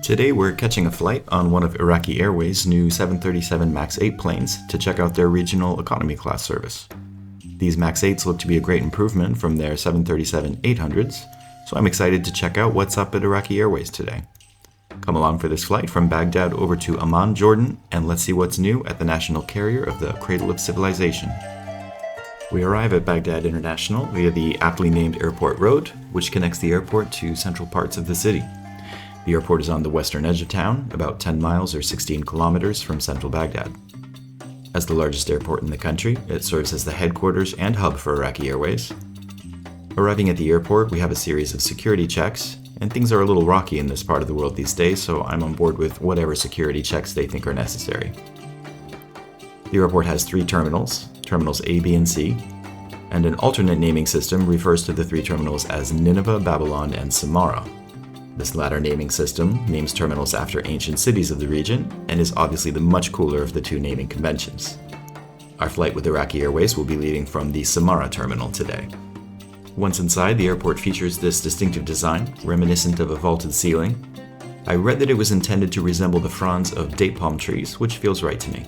Today we're catching a flight on one of Iraqi Airways' new 737 MAX-8 planes to check out their regional economy class service. These MAX-8s look to be a great improvement from their 737-800s, so I'm excited to check out what's up at Iraqi Airways today. Come along for this flight from Baghdad over to Amman, Jordan, and let's see what's new at the national carrier of the cradle of civilization. We arrive at Baghdad International via the aptly named Airport Road, which connects the airport to central parts of the city. The airport is on the western edge of town, about 10 miles or 16 kilometers from central Baghdad. As the largest airport in the country, it serves as the headquarters and hub for Iraqi Airways. Arriving at the airport, we have a series of security checks, and things are a little rocky in this part of the world these days, so I'm on board with whatever security checks they think are necessary. The airport has three terminals, terminals A, B, and C, and an alternate naming system refers to the three terminals as Nineveh, Babylon, and Samarra. This latter naming system names terminals after ancient cities of the region and is obviously the much cooler of the two naming conventions. Our flight with Iraqi Airways will be leaving from the Samarra terminal today. Once inside, the airport features this distinctive design, reminiscent of a vaulted ceiling. I read that it was intended to resemble the fronds of date palm trees, which feels right to me.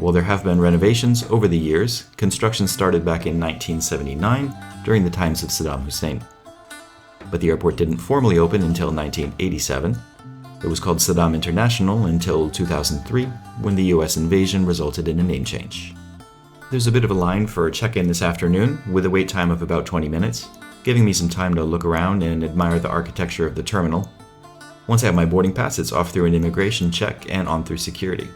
While there have been renovations over the years, construction started back in 1979 during the times of Saddam Hussein. But the airport didn't formally open until 1987. It was called Baghdad International until 2003, when the US invasion resulted in a name change. There's a bit of a line for check-in this afternoon, with a wait time of about 20 minutes, giving me some time to look around and admire the architecture of the terminal. Once I have my boarding pass, it's off through an immigration check and on through security.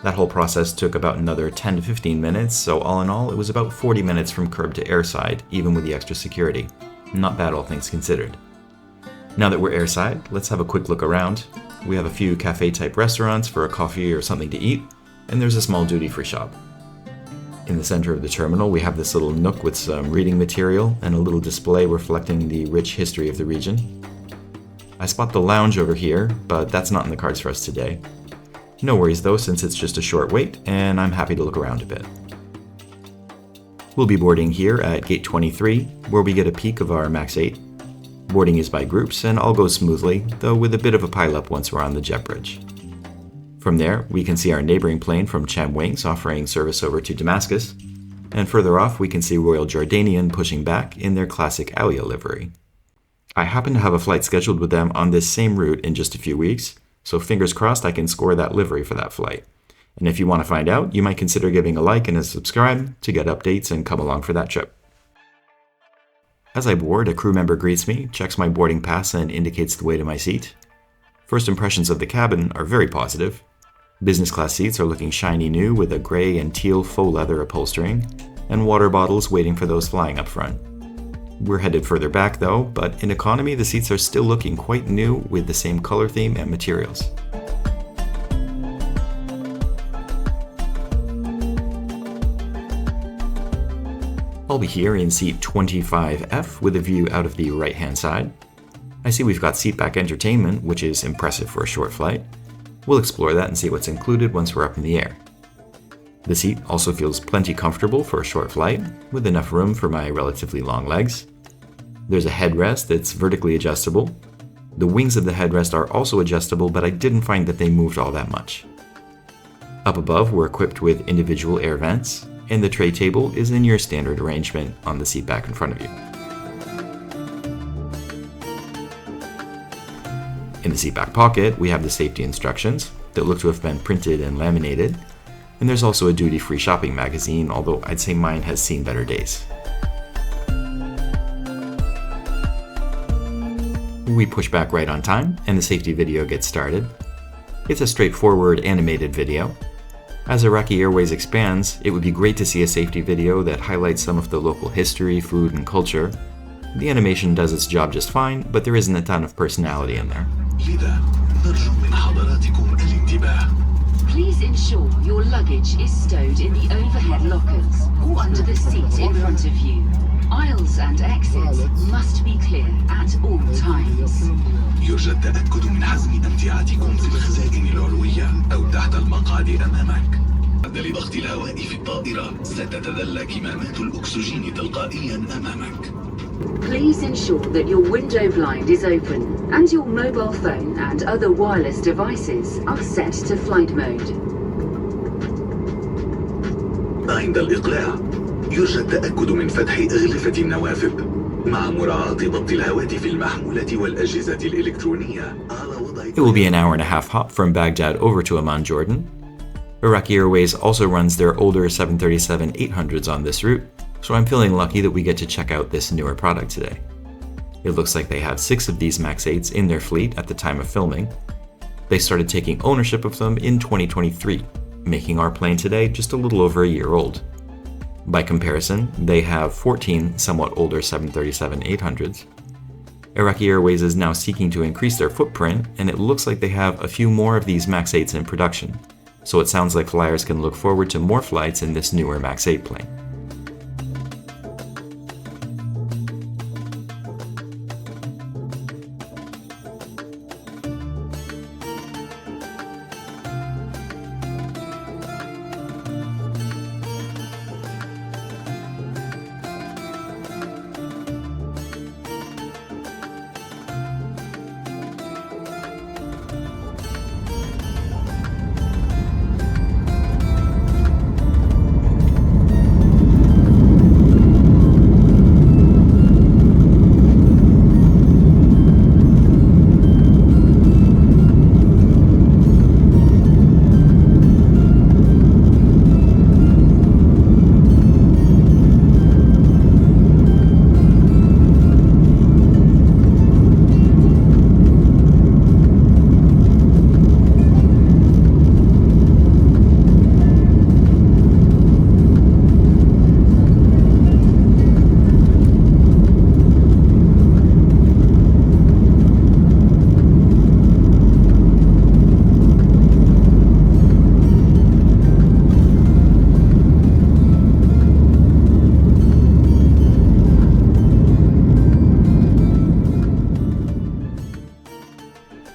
That whole process took about another 10 to 15 minutes, so all in all, it was about 40 minutes from curb to airside, even with the extra security. Not bad, all things considered. Now that we're airside, let's have a quick look around. We have a few cafe-type restaurants for a coffee or something to eat, and there's a small duty-free shop. In the center of the terminal, we have this little nook with some reading material and a little display reflecting the rich history of the region. I spot the lounge over here, but that's not in the cards for us today. No worries though, since it's just a short wait, and I'm happy to look around a bit. We'll be boarding here at gate 23, where we get a peek of our MAX-8. Boarding is by groups, and all goes smoothly, though with a bit of a pileup once we're on the jet bridge. From there, we can see our neighboring plane from Cham Wings offering service over to Damascus, and further off we can see Royal Jordanian pushing back in their classic Alia livery. I happen to have a flight scheduled with them on this same route in just a few weeks, so fingers crossed I can score that livery for that flight. And if you want to find out, you might consider giving a like and a subscribe to get updates and come along for that trip. As I board, a crew member greets me, checks my boarding pass, and indicates the way to my seat. First impressions of the cabin are very positive. Business class seats are looking shiny new with a gray and teal faux leather upholstering, and water bottles waiting for those flying up front. We're headed further back though, but in economy the seats are still looking quite new with the same color theme and materials. I'll be here in seat 25F with a view out of the right-hand side. I see we've got seatback entertainment, which is impressive for a short flight. We'll explore that and see what's included once we're up in the air. The seat also feels plenty comfortable for a short flight, with enough room for my relatively long legs. There's a headrest that's vertically adjustable. The wings of the headrest are also adjustable, but I didn't find that they moved all that much. Up above, we're equipped with individual air vents, and the tray table is in your standard arrangement on the seat back in front of you. In the seat back pocket, we have the safety instructions that look to have been printed and laminated, and there's also a duty-free shopping magazine, although I'd say mine has seen better days. We push back right on time, and the safety video gets started. It's a straightforward animated video. As Iraqi Airways expands, it would be great to see a safety video that highlights some of the local history, food, and culture. The animation does its job just fine, but there isn't a ton of personality in there. Please ensure your luggage is stowed in the overhead lockers or under the seat in front of you. Aisles and exits must be clear at all times. يرجى التأكد من حزم أمتعتكم في الخزائن العلوية أو تحت المقعد أمامك. لضغط الهواء في الطائرة ستتدلى كمامات الأكسجين تلقائيا أمامك. Please ensure that your window blind is open and your mobile phone and other wireless devices are set to flight mode. عند الإقلاع يرجى التأكد من فتح أغلفة النوافذ مع مراعاة ضبط الهواتف المحمولة والأجهزة الإلكترونية على وضع. It will be an hour and a half hop from Baghdad over to Amman, Jordan. Iraqi Airways also runs their older 737-800s on this route, so I'm feeling lucky that we get to check out this newer product today. It looks like they have 6 of these MAX-8s in their fleet at the time of filming. They started taking ownership of them in 2023, making our plane today just a little over a year old. By comparison, they have 14 somewhat older 737-800s. Iraqi Airways is now seeking to increase their footprint, and it looks like they have a few more of these MAX-8s in production, so it sounds like flyers can look forward to more flights in this newer MAX-8 plane.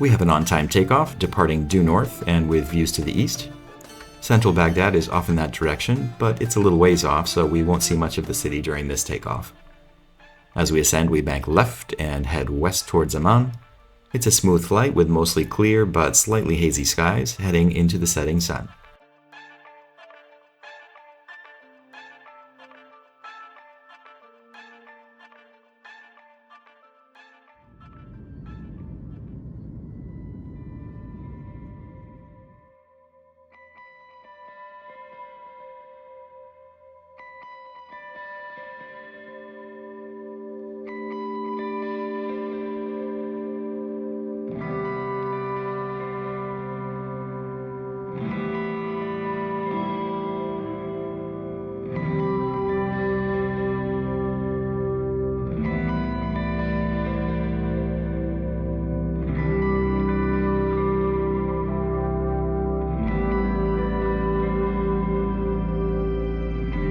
We have an on-time takeoff, departing due north and with views to the east. Central Baghdad is off in that direction, but it's a little ways off, so we won't see much of the city during this takeoff. As we ascend, we bank left and head west towards Amman. It's a smooth flight with mostly clear but slightly hazy skies heading into the setting sun.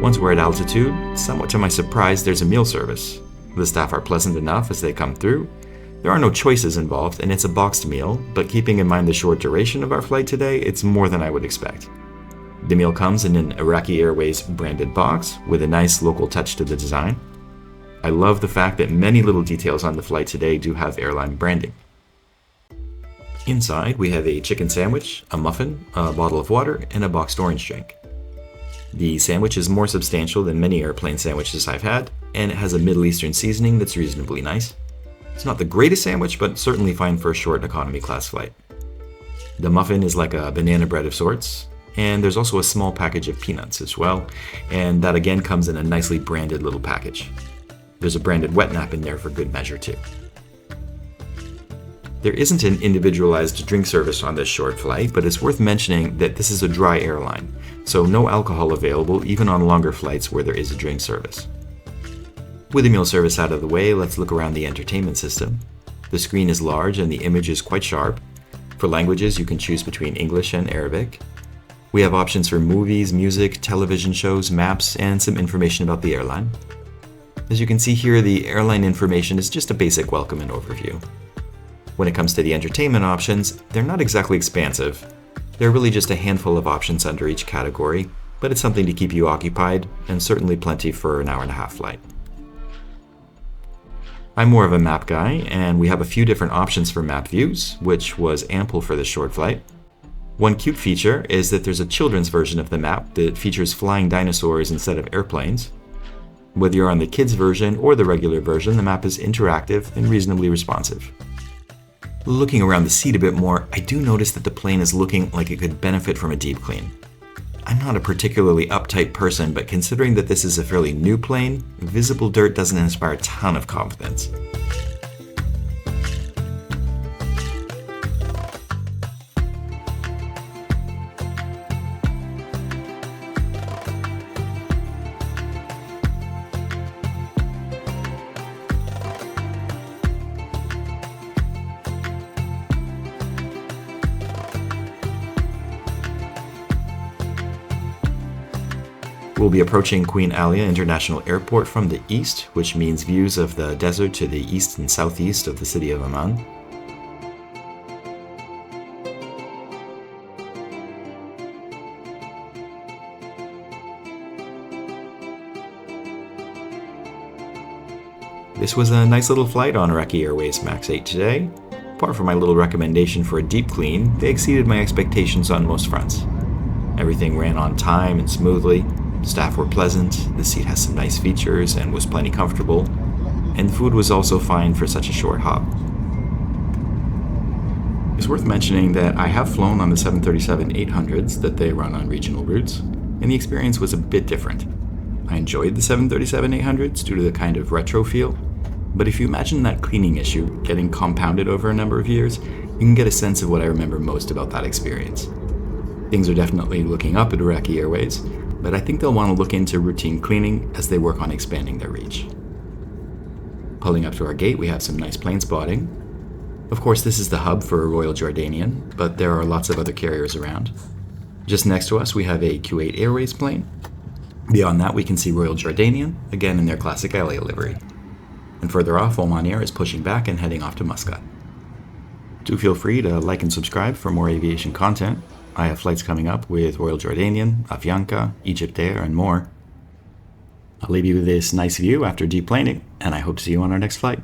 Once we're at altitude, somewhat to my surprise, there's a meal service. The staff are pleasant enough as they come through. There are no choices involved, and it's a boxed meal, but keeping in mind the short duration of our flight today, it's more than I would expect. The meal comes in an Iraqi Airways branded box with a nice local touch to the design. I love the fact that many little details on the flight today do have airline branding. Inside, we have a chicken sandwich, a muffin, a bottle of water, and a boxed orange drink. The sandwich is more substantial than many airplane sandwiches I've had, and it has a Middle Eastern seasoning that's reasonably nice. It's not the greatest sandwich, but certainly fine for a short economy class flight. The muffin is like a banana bread of sorts, and there's also a small package of peanuts as well, and that again comes in a nicely branded little package. There's a branded wet nap in there for good measure too. There isn't an individualized drink service on this short flight, but it's worth mentioning that this is a dry airline, so no alcohol available even on longer flights where there is a drink service. With the meal service out of the way, let's look around the entertainment system. The screen is large and the image is quite sharp. For languages, you can choose between English and Arabic. We have options for movies, music, television shows, maps, and some information about the airline. As you can see here, the airline information is just a basic welcome and overview. When it comes to the entertainment options, they're not exactly expansive. There are really just a handful of options under each category, but it's something to keep you occupied, and certainly plenty for an hour-and-a-half flight. I'm more of a map guy, and we have a few different options for map views, which was ample for this short flight. One cute feature is that there's a children's version of the map that features flying dinosaurs instead of airplanes. Whether you're on the kids version or the regular version, the map is interactive and reasonably responsive. Looking around the seat a bit more, I do notice that the plane is looking like it could benefit from a deep clean. I'm not a particularly uptight person, but considering that this is a fairly new plane, visible dirt doesn't inspire a ton of confidence. We'll be approaching Queen Alia International Airport from the east, which means views of the desert to the east and southeast of the city of Amman. This was a nice little flight on Iraqi Airways MAX-8 today. Apart from my little recommendation for a deep clean, they exceeded my expectations on most fronts. Everything ran on time and smoothly. Staff were pleasant, the seat has some nice features and was plenty comfortable, and food was also fine for such a short hop. It's worth mentioning that I have flown on the 737-800s that they run on regional routes, and the experience was a bit different. I enjoyed the 737-800s due to the kind of retro feel, but if you imagine that cleaning issue getting compounded over a number of years, you can get a sense of what I remember most about that experience. Things are definitely looking up at Iraqi Airways, but I think they'll want to look into routine cleaning as they work on expanding their reach. Pulling up to our gate, we have some nice plane spotting. Of course, this is the hub for Royal Jordanian, but there are lots of other carriers around. Just next to us, we have a Kuwait Airways plane. Beyond that, we can see Royal Jordanian, again in their classic Alia livery. And further off, Oman Air is pushing back and heading off to Muscat. Do feel free to like and subscribe for more aviation content. I have flights coming up with Royal Jordanian, Avianca, Egypt Air, and more. I'll leave you with this nice view after deplaning, and I hope to see you on our next flight.